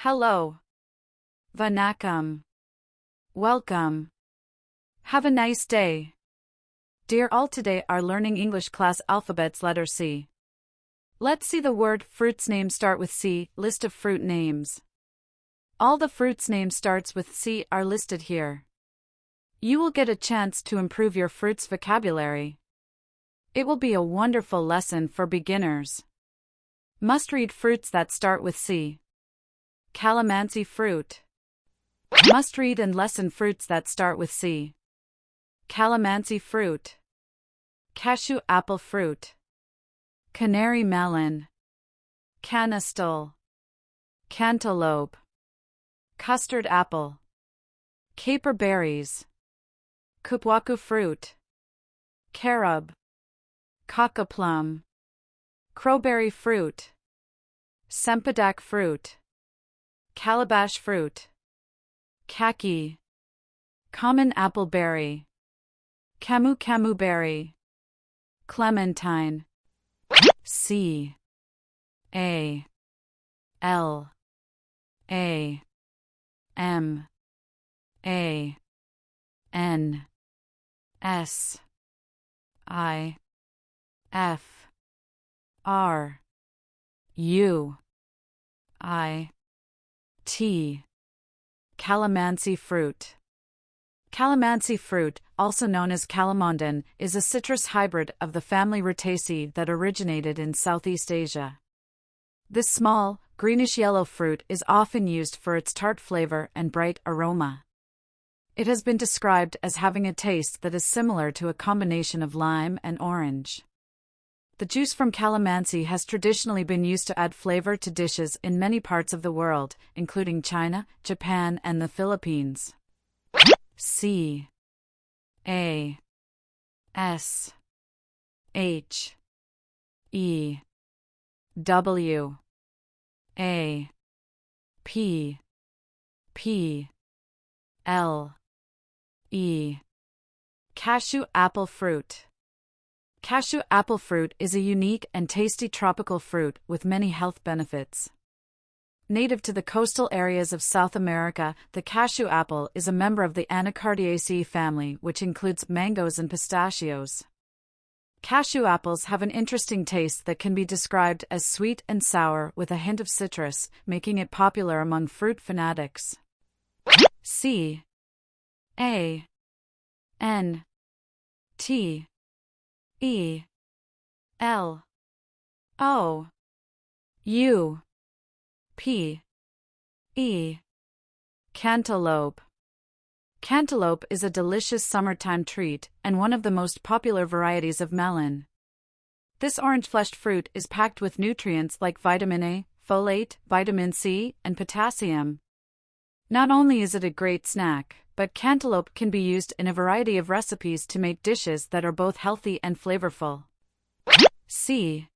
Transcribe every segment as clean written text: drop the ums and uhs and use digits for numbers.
Hello. Vanakkam. Welcome. Have a nice day. Dear all, today are learning English class alphabets letter C. Let's see the word fruits name start with C, list of fruit names. All the fruits name starts with C are listed here. You will get a chance to improve your fruits vocabulary. It will be a wonderful lesson for beginners. Must-read fruits that start with C. Calamansi fruit. Must-read and lesson fruits that start with C. Calamansi fruit. Cashew apple fruit. Canary melon. Canastel. Cantaloupe. Custard apple. Caper berries. Kupwaku fruit. Carob. Coca plum. Crowberry fruit. Sempodak fruit. Calabash fruit. Kaki. Common apple berry. Camu camu berry. Clementine. C. A. L. A. M. A. N. S. I. F. R. U. I. T. Calamansi fruit. Calamansi fruit, also known as calamandan, is a citrus hybrid of the family Rutaceae that originated in Southeast Asia. This small, greenish-yellow fruit is often used for its tart flavor and bright aroma. It has been described as having a taste that is similar to a combination of lime and orange. The juice from calamansi has traditionally been used to add flavor to dishes in many parts of the world, including China, Japan, and the Philippines. C. A. S. H. E. W. A. P. P. L. E. Cashew apple fruit. Cashew apple fruit is a unique and tasty tropical fruit with many health benefits. Native to the coastal areas of South America, the cashew apple is a member of the Anacardiaceae family, which includes mangoes and pistachios. Cashew apples have an interesting taste that can be described as sweet and sour with a hint of citrus, making it popular among fruit fanatics. C. A. N. T. E. L. O. U. P. E. Cantaloupe. Cantaloupe is a delicious summertime treat and one of the most popular varieties of melon. This orange-fleshed fruit is packed with nutrients like vitamin A, folate, vitamin C, and potassium. Not only is it a great snack, but cantaloupe can be used in a variety of recipes to make dishes that are both healthy and flavorful. C.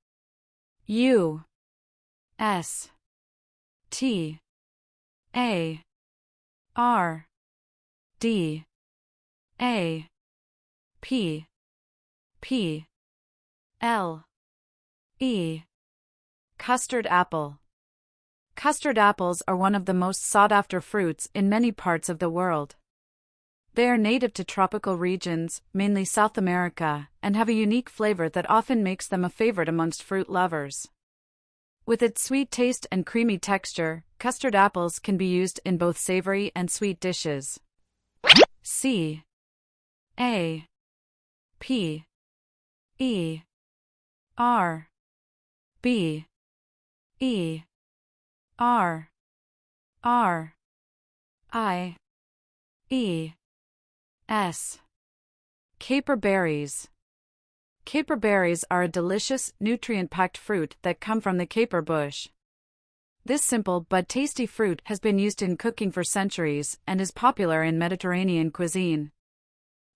U. S. T. A. R. D. A. P. P. L. E. Custard apple. Custard apples are one of the most sought-after fruits in many parts of the world. They are native to tropical regions, mainly South America, and have a unique flavor that often makes them a favorite amongst fruit lovers. With its sweet taste and creamy texture, custard apples can be used in both savory and sweet dishes. C. A. P. E. R. B. E. R. R. I. E. S. Caper berries. Caper berries are a delicious, nutrient-packed fruit that come from the caper bush. This simple but tasty fruit has been used in cooking for centuries and is popular in Mediterranean cuisine.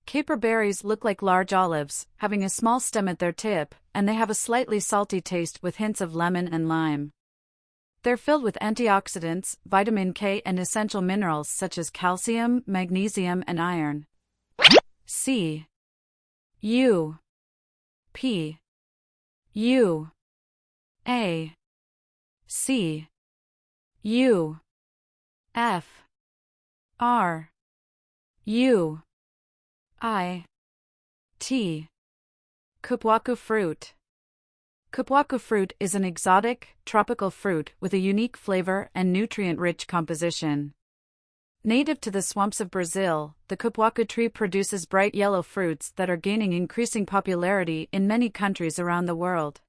Caper berries look like large olives, having a small stem at their tip, and they have a slightly salty taste with hints of lemon and lime. They're filled with antioxidants, vitamin K, and essential minerals such as calcium, magnesium, and iron. C. U. P. U. A. C. U. F R U I T. Kupwaku fruit. Kupwaku fruit is an exotic, tropical fruit with a unique flavor and nutrient-rich composition. Native to the swamps of Brazil, the kupwaku tree produces bright yellow fruits that are gaining increasing popularity in many countries around the world.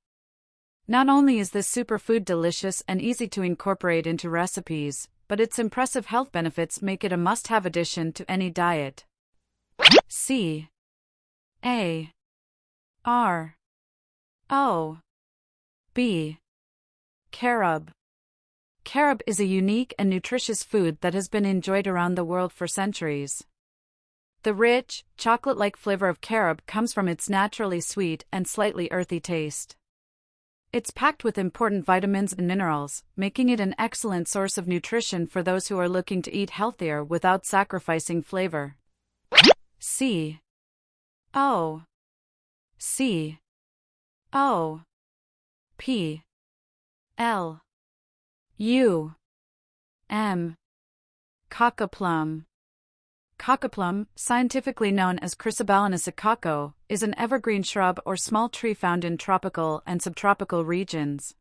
Not only is this superfood delicious and easy to incorporate into recipes, but its impressive health benefits make it a must-have addition to any diet. C A R O B. Carob. Carob is a unique and nutritious food that has been enjoyed around the world for centuries. The rich, chocolate-like flavor of carob comes from its naturally sweet and slightly earthy taste. It's packed with important vitamins and minerals, making it an excellent source of nutrition for those who are looking to eat healthier without sacrificing flavor. C O C O P L U M. Cocoplum. Cocoplum, scientifically known as Chrysobalanus akako, is an evergreen shrub or small tree found in tropical and subtropical regions.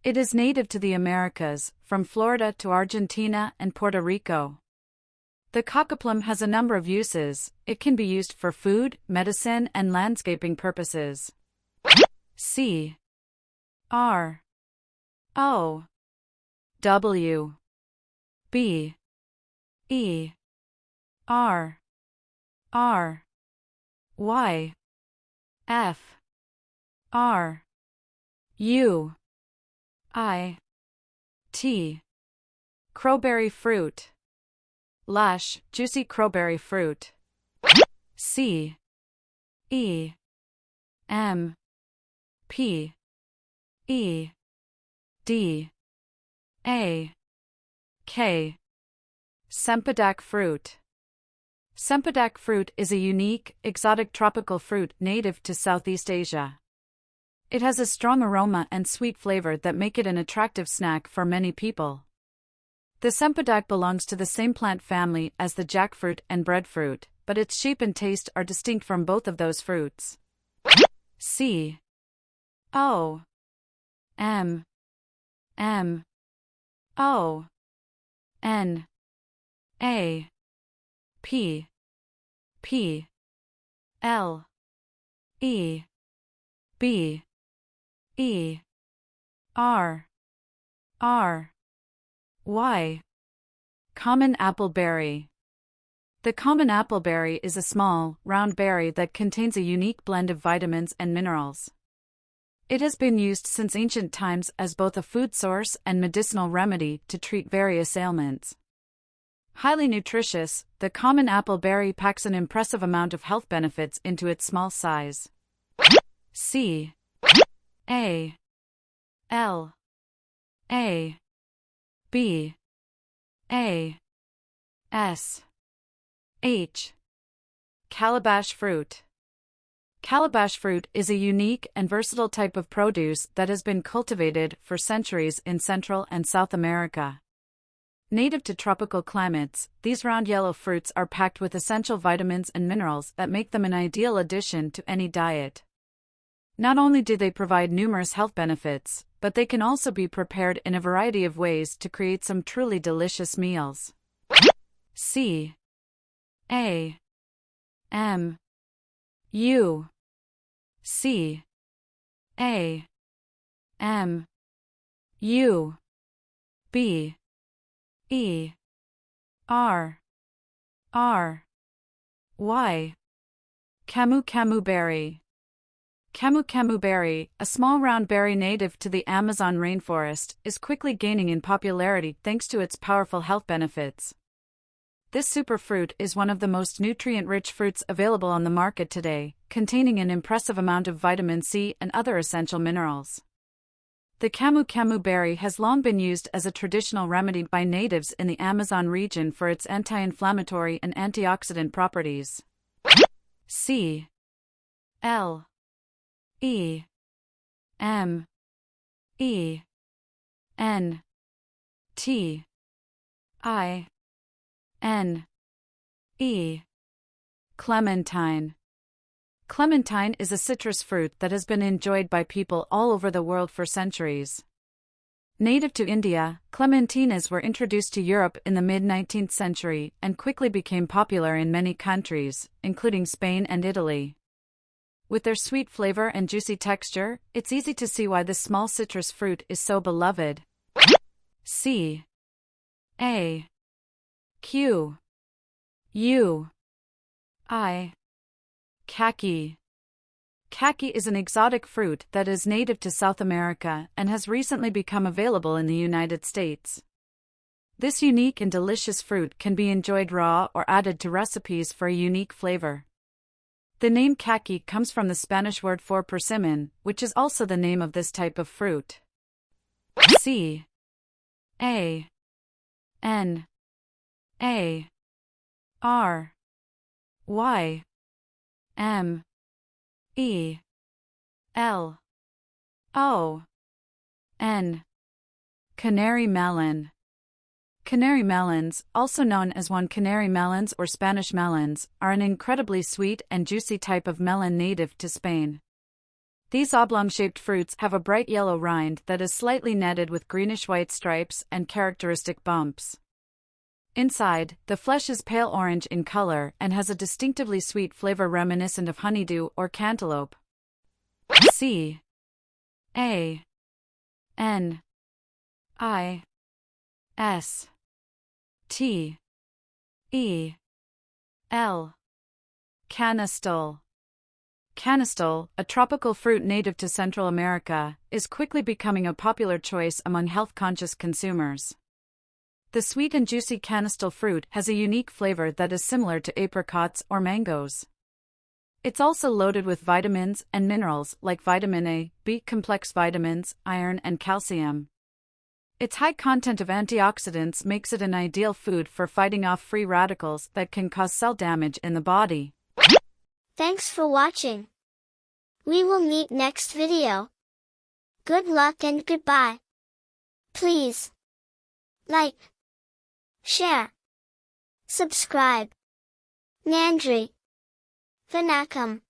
It is native to the Americas, from Florida to Argentina and Puerto Rico. The cocoplum has a number of uses. It can be used for food, medicine, and landscaping purposes. C R O W B E R R Y F R U I T. Crowberry fruit. Lush, juicy crowberry fruit. C E M P E D A K. Cempedak fruit. Cempedak fruit is a unique, exotic tropical fruit native to Southeast Asia. It has a strong aroma and sweet flavor that make it an attractive snack for many people. The cempedak belongs to the same plant family as the jackfruit and breadfruit, but its shape and taste are distinct from both of those fruits. C O M M O N A P P L E B E R R Y. Common appleberry. The common appleberry is a small, round berry that contains a unique blend of vitamins and minerals. It has been used since ancient times as both a food source and medicinal remedy to treat various ailments. Highly nutritious, the common appleberry packs an impressive amount of health benefits into its small size. C A L A B A S H. Calabash fruit. Calabash fruit is a unique and versatile type of produce that has been cultivated for centuries in Central and South America. Native to tropical climates, these round yellow fruits are packed with essential vitamins and minerals that make them an ideal addition to any diet. Not only do they provide numerous health benefits, but they can also be prepared in a variety of ways to create some truly delicious meals. C A M U C A M U B E R R Y. Camu camu berry. Camu camu berry, a small round berry native to the Amazon rainforest, is quickly gaining in popularity thanks to its powerful health benefits. This superfruit is one of the most nutrient-rich fruits available on the market today, containing an impressive amount of vitamin C and other essential minerals. The camu camu berry has long been used as a traditional remedy by natives in the Amazon region for its anti-inflammatory and antioxidant properties. C L E M E N T Clementine. Clementine is a citrus fruit that has been enjoyed by people all over the world for centuries. Native to India, clementines were introduced to Europe in the mid-19th century and quickly became popular in many countries, including Spain and Italy. With their sweet flavor and juicy texture, it's easy to see why this small citrus fruit is so beloved. C A Q U I Kaki. Kaki is an exotic fruit that is native to South America and has recently become available in the United States. This unique and delicious fruit can be enjoyed raw or added to recipes for a unique flavor. The name kaki comes from the Spanish word for persimmon, which is also the name of this type of fruit. C A N A R Y M E L O N. Canary melon. Canary melons, also known as Juan canary melons or Spanish melons, are an incredibly sweet and juicy type of melon native to Spain. These oblong-shaped fruits have a bright yellow rind that is slightly netted with greenish-white stripes and characteristic bumps. Inside, the flesh is pale orange in color and has a distinctively sweet flavor reminiscent of honeydew or cantaloupe. C A N I S T E L. Canastol. Canastol, a tropical fruit native to Central America, is quickly becoming a popular choice among health-conscious consumers. The sweet and juicy canastol fruit has a unique flavor that is similar to apricots or mangoes. It's also loaded with vitamins and minerals like vitamin A, B-complex vitamins, iron and calcium. Its high content of antioxidants makes it an ideal food for fighting off free radicals that can cause cell damage in the body. Thanks for watching. We will meet next video. Good luck and goodbye. Please like, share, subscribe. Nandri. Vanakkam.